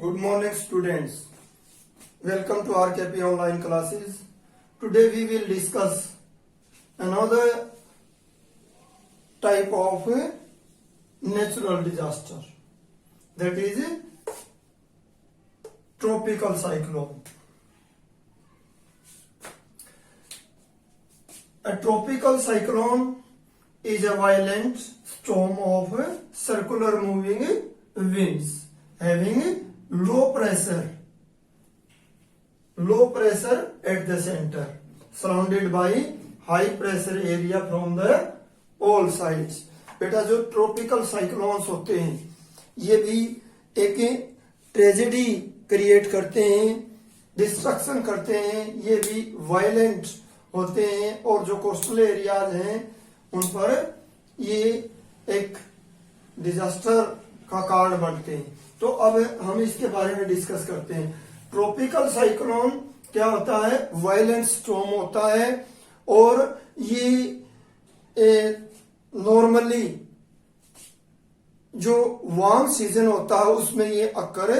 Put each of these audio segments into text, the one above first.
Good morning, students. Welcome to RKP online classes. Today we will discuss another type of natural disaster, that is tropical cyclone. A tropical cyclone is a violent storm of circular moving winds having low pressure at the center, surrounded by high pressure area from the all sides. बेटा जो tropical cyclones होते हैं ये भी एक tragedy create करते हैं, destruction करते हैं, ये भी वायलेंट होते हैं और जो कोस्टल एरियाज हैं उन पर ये एक डिजास्टर का कारण बनते हैं। तो अब हम इसके बारे में डिस्कस करते हैं। ट्रॉपिकल साइक्लोन क्या होता है? वायलेंट स्टॉर्म होता है और ये नॉर्मली जो वार्म सीजन होता है उसमें ये अक्कर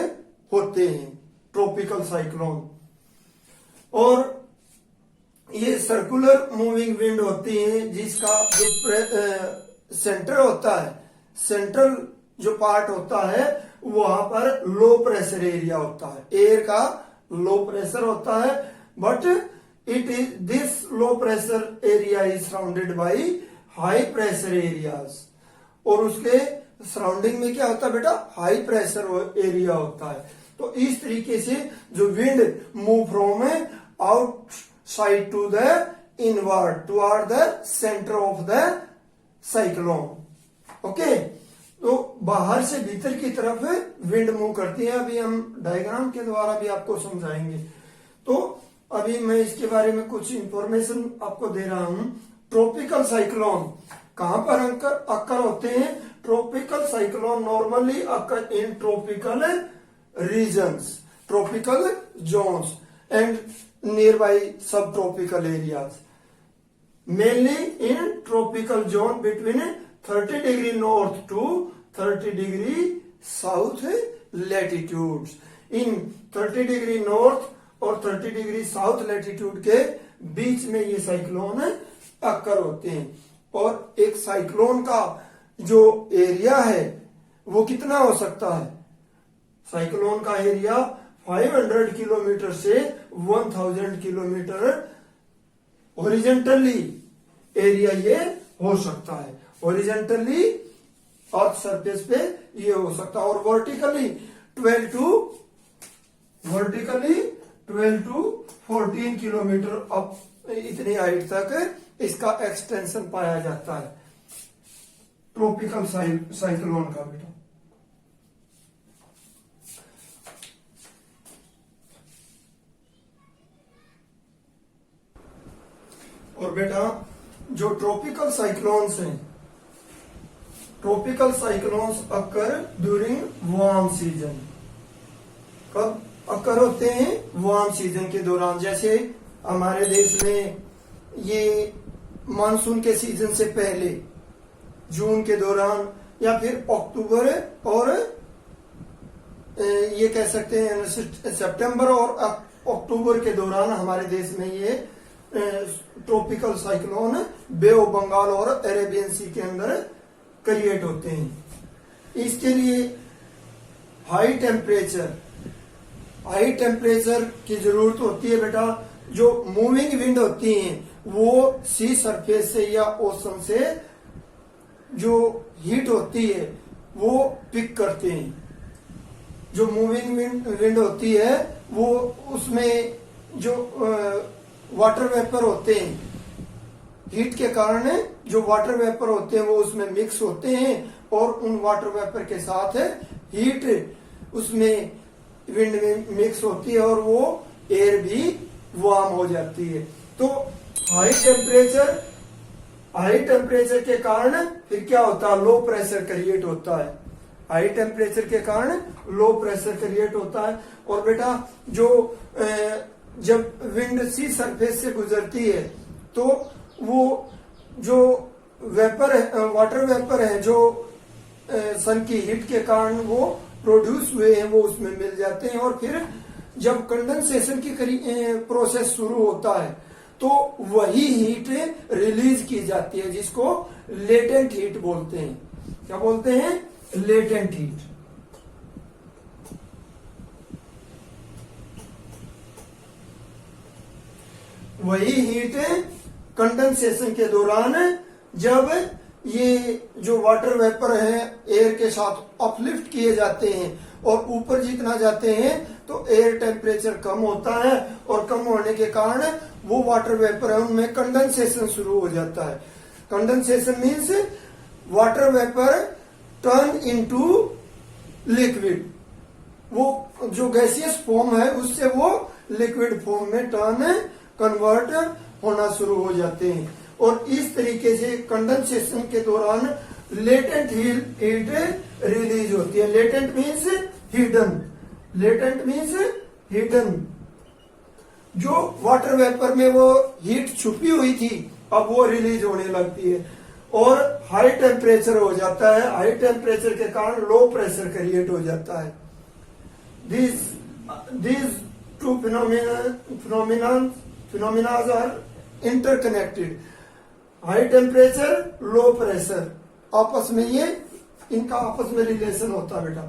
होते हैं ट्रॉपिकल साइक्लोन। और ये सर्कुलर मूविंग विंड होती है जिसका जो सेंटर होता है, सेंट्रल जो पार्ट होता है वहां पर लो प्रेशर एरिया होता है, एयर का लो प्रेशर होता है, but it is this low pressure area is surrounded by high pressure areas. और उसके सराउंडिंग में क्या होता है बेटा? हाई प्रेशर एरिया होता है। तो इस तरीके से जो wind move from outside to the inward toward the centre of the cyclone. Okay, तो बाहर से भीतर की तरफ विंड मूव करती है। अभी हम डायग्राम के द्वारा भी आपको समझाएंगे। तो अभी मैं इसके बारे में कुछ इंफॉर्मेशन आपको दे रहा हूं। ट्रॉपिकल साइक्लोन कहां पर अक्कर होते हैं? Tropical cyclone normally occur in tropical regions, tropical zones and nearby subtropical areas, mainly in tropical zone between 30 degree north to 30 degree south latitudes. In 30 degree north और 30 degree south latitude के बीच में ये cyclone occur होते हैं। और एक cyclone का जो एरिया है वो कितना हो सकता है? साइक्लोन का एरिया 500 किलोमीटर से 1000 किलोमीटर हॉरिजॉन्टली एरिया ये हो सकता है। हॉरिजॉन्टली अर्थ सरफेस पे ये हो सकता है और वर्टिकली 12 टू 14 किलोमीटर अप इतनी हाइट तक इसका एक्सटेंशन पाया जाता है ट्रॉपिकल साइक्लोन का बेटा। और बेटा जो ट्रॉपिकल साइक्लोन्स हैं, tropical cyclones occur during warm season. कब अक्कर होते हैं? वार्म सीजन के दौरान। जैसे हमारे देश में ये मानसून के सीजन से पहले जून के दौरान या फिर अक्टूबर और ये कह सकते हैं सितंबर और अक्टूबर के दौरान हमारे देश में ये tropical cyclone bay of Bengal और अरेबियन सी के अंदर क्रिएट होते हैं। इसके लिए हाई टेम्परेचर की जरूरत होती है बेटा। जो मूविंग विंड होती हैं वो सी सरफेस से या ओशन से जो हीट होती है वो पिक करते हैं। जो मूविंग विंड होती है वो उसमें जो वाटर वेपर होते हैं, हीट के कारण जो वाटर वेपर होते हैं वो उसमें मिक्स होते हैं और उन वाटर वेपर के साथ हीट उसमें विंड में मिक्स होती है और वो एयर भी वार्म हो जाती है। तो हाई टेम्परेचर के कारण फिर क्या होता है? लो प्रेशर क्रिएट होता है। हाई टेम्परेचर के कारण लो प्रेशर क्रिएट होता है। और बेटा जो जब विंड सी सरफेस से गुजरती है तो वो जो वेपर है, वाटर वेपर है जो सन की हीट के कारण वो प्रोड्यूस हुए हैं वो उसमें मिल जाते हैं। और फिर जब कंडेंसेशन की प्रोसेस शुरू होता है तो वही हीट रिलीज की जाती है, जिसको लेटेंट हीट बोलते हैं। क्या बोलते हैं? Latent heat. वही हीट कंडेंसेशन के दौरान जब ये जो वाटर वेपर है एयर के साथ अपलिफ्ट किए जाते हैं और ऊपर जितना जाते हैं तो एयर टेम्परेचर कम होता है, और कम होने के कारण वो वाटर वेपर है उनमें कंडेंसेशन शुरू हो जाता है। Condensation means water vapour turn into liquid. वो जो गैसियस फॉर्म है उससे वो लिक्विड फॉर्म में कन्वर्ट होना शुरू हो जाते हैं। और इस तरीके से कंडेंसेशन के दौरान लेटेंट हीट रिलीज होती है। Latent means hidden. Latent means hidden. जो वाटर वेपर में वो हीट छुपी हुई थी अब वो रिलीज होने लगती है और हाई टेम्परेचर हो जाता है। हाई टेम्परेचर के कारण लो प्रेशर क्रिएट हो जाता है। these two phenomena are interconnected. High temperature, low pressure, आपस में ये इनका आपस में रिलेशन होता है बेटा।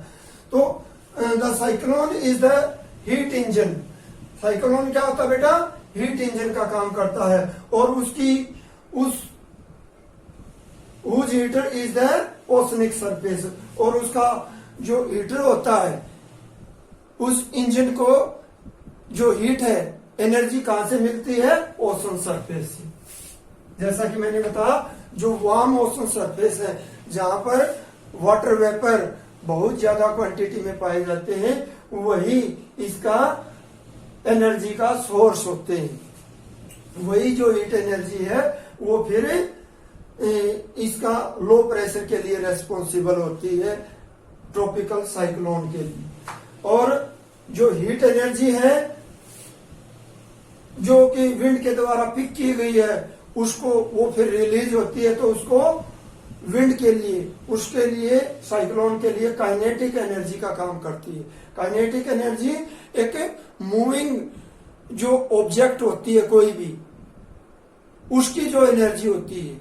तो the cyclone is the heat engine. Cyclone क्या होता है बेटा? हीट इंजन का काम करता है। और उसकी whose heater is the oceanic surface. और उसका जो हीटर होता है उस इंजन को जो हीट है एनर्जी कहां से मिलती है? ओशन सरफेस से। जैसा कि मैंने बताया जो वार्म ओशन सरफेस है जहां पर वाटर वेपर बहुत ज्यादा क्वांटिटी में पाए जाते हैं वही इसका एनर्जी का सोर्स होते हैं। वही जो हीट एनर्जी है वो फिर इसका लो प्रेशर के लिए रेस्पॉन्सिबल होती है, ट्रॉपिकल साइक्लोन के लिए। और जो हीट एनर्जी है जो कि विंड के द्वारा पिक की गई है उसको वो फिर रिलीज होती है, तो उसको विंड के लिए उसके लिए साइक्लोन के लिए काइनेटिक एनर्जी का काम करती है। काइनेटिक एनर्जी एक मूविंग जो ऑब्जेक्ट होती है कोई भी उसकी जो एनर्जी होती है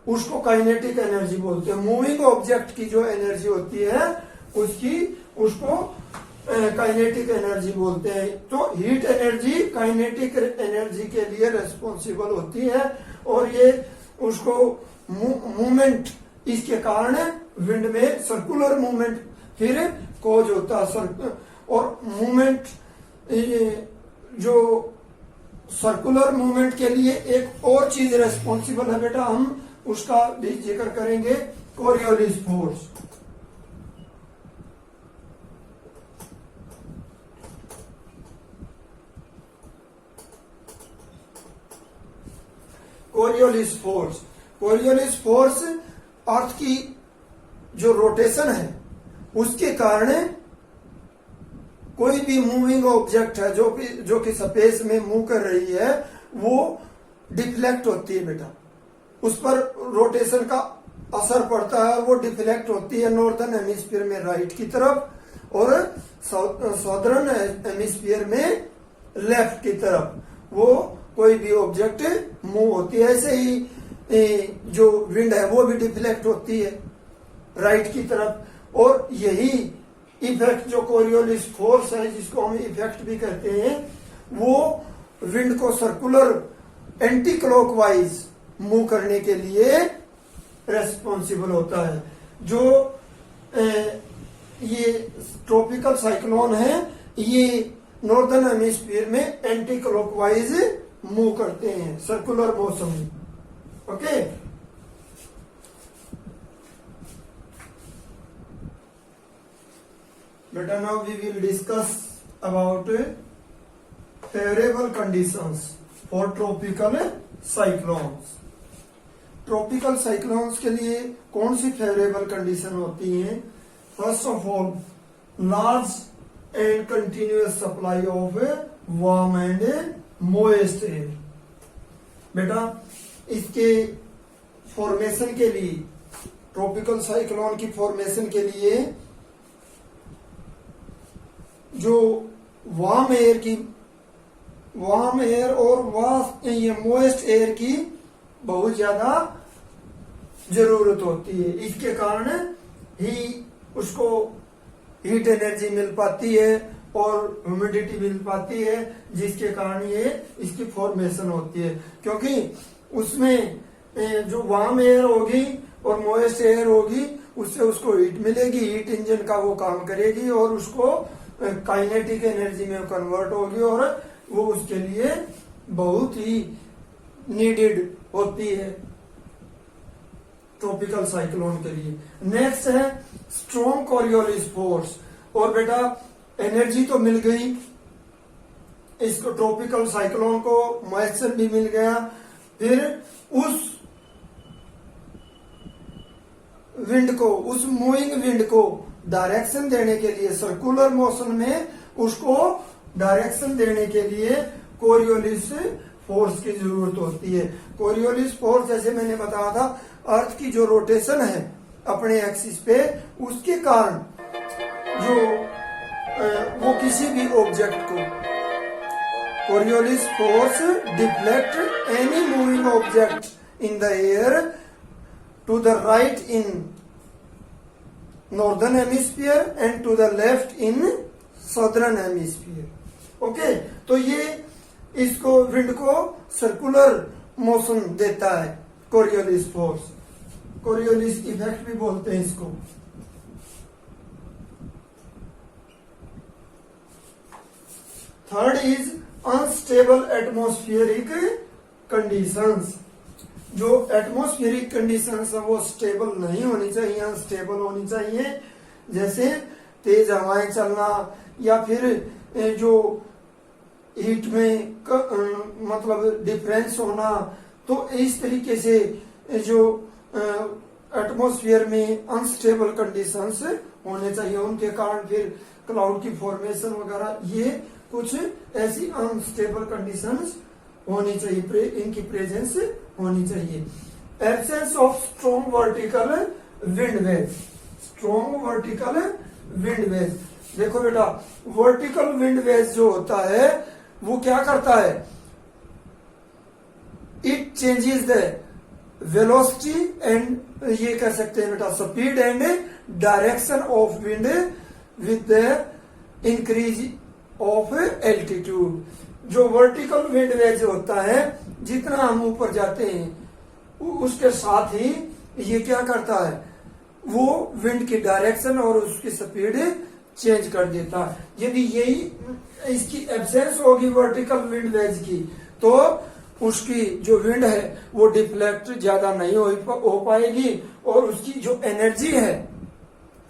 उसको काइनेटिक एनर्जी बोलते हैं। मूविंग ऑब्जेक्ट की जो एनर्जी होती है उसको काइनेटिक एनर्जी बोलते हैं। तो हीट एनर्जी काइनेटिक एनर्जी के लिए रेस्पॉन्सिबल होती है और ये उसको मूवमेंट इसके कारण विंड में सर्कुलर मूवमेंट फिर कॉज होता है। और मूवमेंट जो सर्कुलर मूवमेंट के लिए एक और चीज रेस्पॉन्सिबल है बेटा, हम उसका भी जिक्र करेंगे, Coriolis force. Coriolis force. Coriolis force earth की जो रोटेशन है उसके कारण कोई भी मूविंग ऑब्जेक्ट है जो कि स्पेस में मूव कर रही है वो डिफ्लेक्ट होती है बेटा। उस पर रोटेशन का असर पड़ता है, वो डिफ्लेक्ट होती है नॉर्थर्न हेमिस्फीयर में राइट की तरफ और साउदर्न हेमिस्फीयर में लेफ्ट की तरफ वो कोई भी ऑब्जेक्ट मूव होती है। ऐसे ही जो विंड है वो भी डिफ्लेक्ट होती है राइट की तरफ। और यही इफेक्ट जो कोरियोलिस फोर्स है जिसको हम इफेक्ट भी कहते हैं वो विंड को सर्कुलर एंटी क्लॉकवाइज मूव करने के लिए रेस्पॉन्सिबल होता है। जो ये ट्रॉपिकल साइक्लोन है ये नॉर्दर्न हेमिस्फीयर में एंटी क्लॉकवाइज मूव करते हैं सर्कुलर मोशन में। ओके, बेटा now we will discuss about favourable conditions for tropical cyclones. Tropical cyclones के लिए कौन सी फेवरेबल कंडीशन होती हैं? First of all large and continuous supply of warm and moist air. बेटा इसके फॉर्मेशन के लिए ट्रॉपिकल साइक्लोन की फॉर्मेशन के लिए जो वार्म एयर और ये मोइस्ट एयर की बहुत ज्यादा जरूरत होती है। इसके कारण ही उसको हीट एनर्जी मिल पाती है और ह्यूमिडिटी मिल पाती है, जिसके कारण ये इसकी फॉर्मेशन होती है। क्योंकि उसमें जो वार्म एयर होगी और मोइस्ट एयर होगी, उससे उसको हीट मिलेगी, हीट इंजन का वो काम करेगी और उसको काइनेटिक एनर्जी में कन्वर्ट होगी और वो उसके लिए बहुत ही नीडेड होती है ट्रॉपिकल साइक्लोन के लिए। नेक्स्ट है स्ट्रॉन्ग कोरियोलिस फोर्स। और बेटा एनर्जी तो मिल गई, इसको ट्रॉपिकल साइक्लोन को मॉइस्चर भी मिल गया, फिर उस विंड को, उस मूविंग विंड को डायरेक्शन देने के लिए, सर्कुलर मोशन में उसको डायरेक्शन देने के लिए कोरियोलिस फोर्स की जरूरत होती है। कोरियोलिस फोर्स जैसे मैंने बताया था, अर्थ की जो रोटेशन है अपने एक्सिस पे, उसके कारण जो वो किसी भी ऑब्जेक्ट को, Coriolis force deflect any moving object in the air to the right in northern hemisphere and to the left in southern hemisphere. Okay, तो ये इसको विंड को सर्कुलर मोशन देता है कोरियोलिस फोर्स, कोरियोलिस इफेक्ट भी बोलते हैं इसको। Third is unstable atmospheric conditions. जो एटमॉस्फेरिक कंडीशंस है वो स्टेबल नहीं होनी चाहिए, अनस्टेबल होनी चाहिए। जैसे तेज हवाएं चलना या फिर जो हीट में मतलब डिफरेंस होना, तो इस तरीके से जो एटमॉस्फेयर में अनस्टेबल कंडीशंस होने चाहिए। उनके कारण फिर क्लाउड की फॉर्मेशन वगैरह, ये कुछ ऐसी अनस्टेबल कंडीशंस होनी चाहिए, इनकी प्रेजेंस होनी चाहिए। Absence of strong vertical wind wave. Strong vertical wind wave, देखो बेटा वर्टिकल विंड वेव जो होता है वो क्या करता है, it changes the velocity and, ये कह सकते हैं बेटा speed and direction of wind with the increase of altitude. जो वर्टिकल विंड वेव जो होता है, जितना हम ऊपर जाते हैं उसके साथ ही ये क्या करता है, वो विंड की डायरेक्शन और उसकी स्पीड चेंज कर देता है। यदि यही इसकी एब्सेंस होगी वर्टिकल विंड वेव की, तो उसकी जो विंड है वो डिफ्लेक्ट ज्यादा नहीं हो पाएगी और उसकी जो एनर्जी है,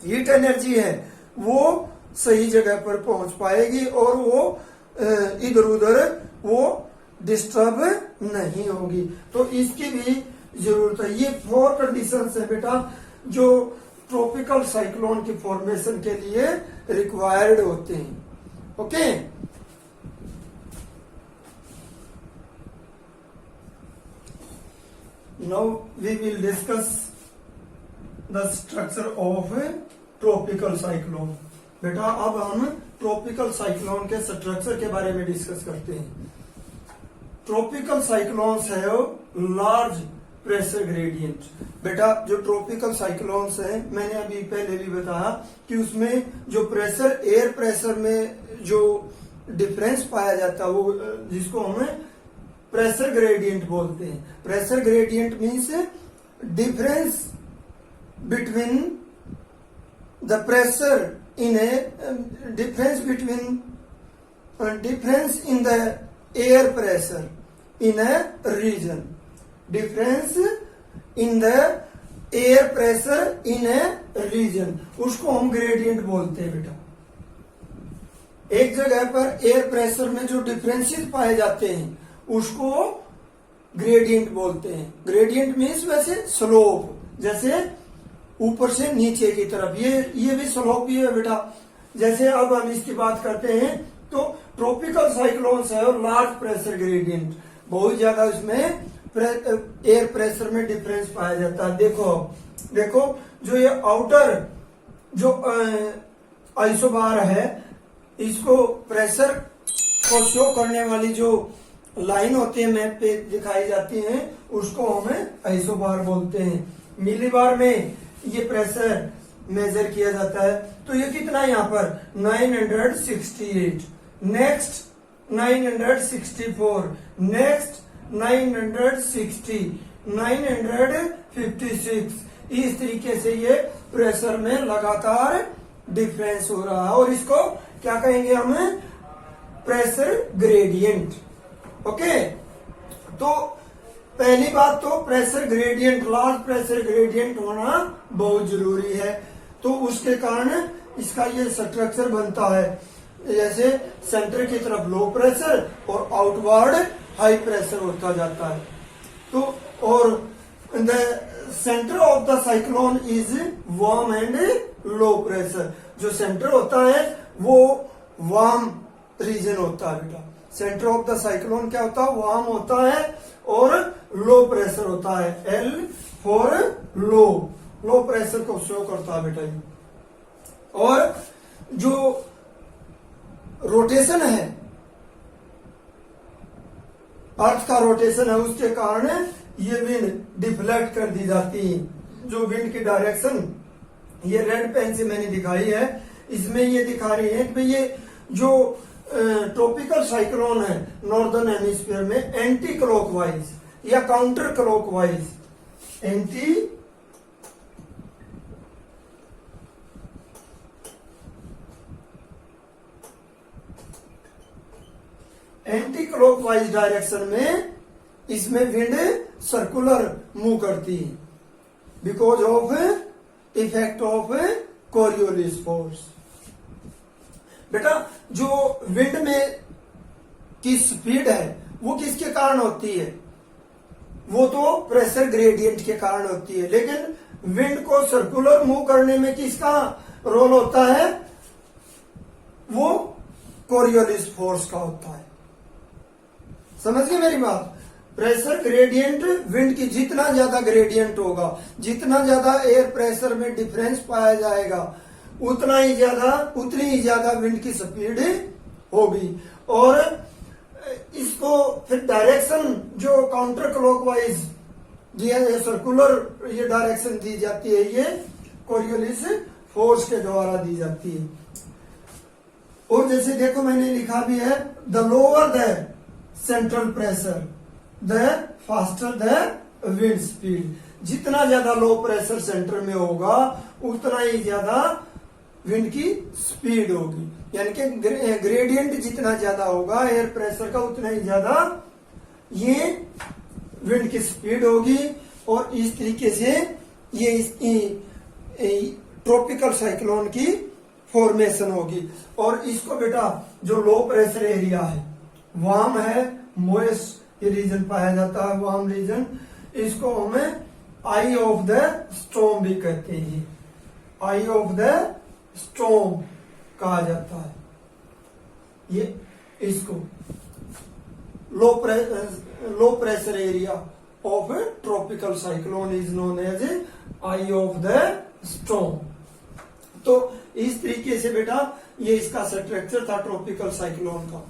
हीट एनर्जी है, वो सही जगह पर पहुंच पाएगी और वो इधर उधर वो डिस्टर्ब नहीं होगी। तो इसकी भी जरूरत है। ये 4 कंडीशंस है बेटा जो ट्रॉपिकल साइक्लोन की फॉर्मेशन के लिए रिक्वायर्ड होते हैं। Okay, now we will discuss the structure of tropical cyclone. बेटा अब हम ट्रॉपिकल साइक्लोन के स्ट्रक्चर के बारे में डिस्कस करते हैं। Tropical cyclones have large pressure gradient. बेटा जो ट्रॉपिकल साइक्लोन्स है, मैंने अभी पहले भी बताया कि उसमें जो प्रेशर, एयर प्रेशर में जो डिफरेंस पाया जाता है वो जिसको हम प्रेशर ग्रेडियंट बोलते हैं। Pressure gradient means difference between the pressure in a difference between difference in the air pressure in a region, difference in the air pressure in a region, उसको हम ग्रेडियंट बोलते हैं बेटा। एक जगह पर एयर प्रेशर में जो डिफरेंसेस पाए जाते हैं उसको ग्रेडियंट बोलते हैं। ग्रेडियंट मीन्स वैसे स्लोप, जैसे ऊपर से नीचे की तरफ, ये भी स्लोप ही है बेटा। जैसे अब हम इसकी बात करते हैं तो ट्रॉपिकल साइक्लोन्स है और लार्ज प्रेशर ग्रेडियंट, बहुत ज्यादा इसमें एयर प्रेशर में डिफरेंस पाया जाता है। देखो जो ये आउटर जो आइसोबार है, इसको प्रेशर को शो करने वाली जो लाइन होती है मैप पे दिखाई जाती है उसको हमें आइसोबार बोलते हैं। मिलीबार में ये प्रेशर मेजर किया जाता है। तो ये कितना है यहाँ पर 968, नेक्स्ट 964, नेक्स्ट 960, 956। इस तरीके से ये प्रेशर में लगातार डिफरेंस हो रहा है और इसको क्या कहेंगे हम, प्रेशर ग्रेडियंट। ओके, तो पहली बात तो pressure gradient, large pressure gradient होना बहुत जरूरी है। तो उसके कारण इसका ये स्ट्रक्चर बनता है, जैसे सेंटर की तरफ लो प्रेशर और आउटवर्ड हाई प्रेशर होता जाता है। तो और the centre of the cyclone is warm and low pressure. जो सेंटर होता है वो वार्म रीजन होता है बेटा। सेंटर ऑफ द साइक्लोन क्या होता है, वार्म होता है और लो प्रेशर होता है। L for low, low pressure को शो करता है बेटा ये। और जो रोटेशन है, अर्थ का रोटेशन है, उसके कारण ये विंड डिफ्लेक्ट कर दी जाती है। जो विंड की डायरेक्शन ये रेड पेन से मैंने दिखाई है, इसमें ये दिखा रही है कि ये जो ट्रॉपिकल साइक्लोन है नॉर्दर्न हेमिस्फीयर में एंटी क्लॉकवाइज या counter clockwise, anti clockwise direction में इसमें विंड सर्कुलर मूव करती है because of effect of Coriolis force. बेटा जो विंड में की स्पीड है वो किसके कारण होती है, वो तो प्रेशर ग्रेडियंट के कारण होती है, लेकिन विंड को सर्कुलर मूव करने में किसका रोल होता है, वो कोरियोलिस फोर्स का होता है। समझ गए मेरी बात। प्रेशर ग्रेडियंट विंड की जितना ज्यादा ग्रेडियंट होगा, जितना ज्यादा एयर प्रेशर में डिफरेंस पाया जाएगा, उतनी ही ज्यादा विंड की स्पीड होगी। और इसको फिर डायरेक्शन जो काउंटर क्लॉकवाइज ये सर्कुलर ये डायरेक्शन दी जाती है, ये कोरियोलिस फोर्स के द्वारा दी जाती है। और जैसे देखो मैंने लिखा भी है, the lower the central pressure the faster the wind speed. जितना ज्यादा लो प्रेशर सेंटर में होगा उतना ही ज्यादा विंड की स्पीड होगी, यानी कि ग्रेडियंट जितना ज्यादा होगा एयर प्रेशर का उतना ही ज्यादा ये विंड की स्पीड होगी। और इस तरीके से ये ट्रॉपिकल साइक्लोन की फॉर्मेशन होगी। और इसको बेटा जो लो प्रेशर एरिया है, वार्म है, मोइस्ट ये रीजन पाया जाता है, वार्म रीजन, इसको हमें आई ऑफ द स्टॉर्म भी कहते हैं। आई ऑफ द स्टॉर्म कहा जाता है ये इसको। Low pressure area of tropical cyclone is known as eye of the storm. तो इस तरीके से बेटा ये इसका स्ट्रक्चर था ट्रॉपिकल साइक्लोन का।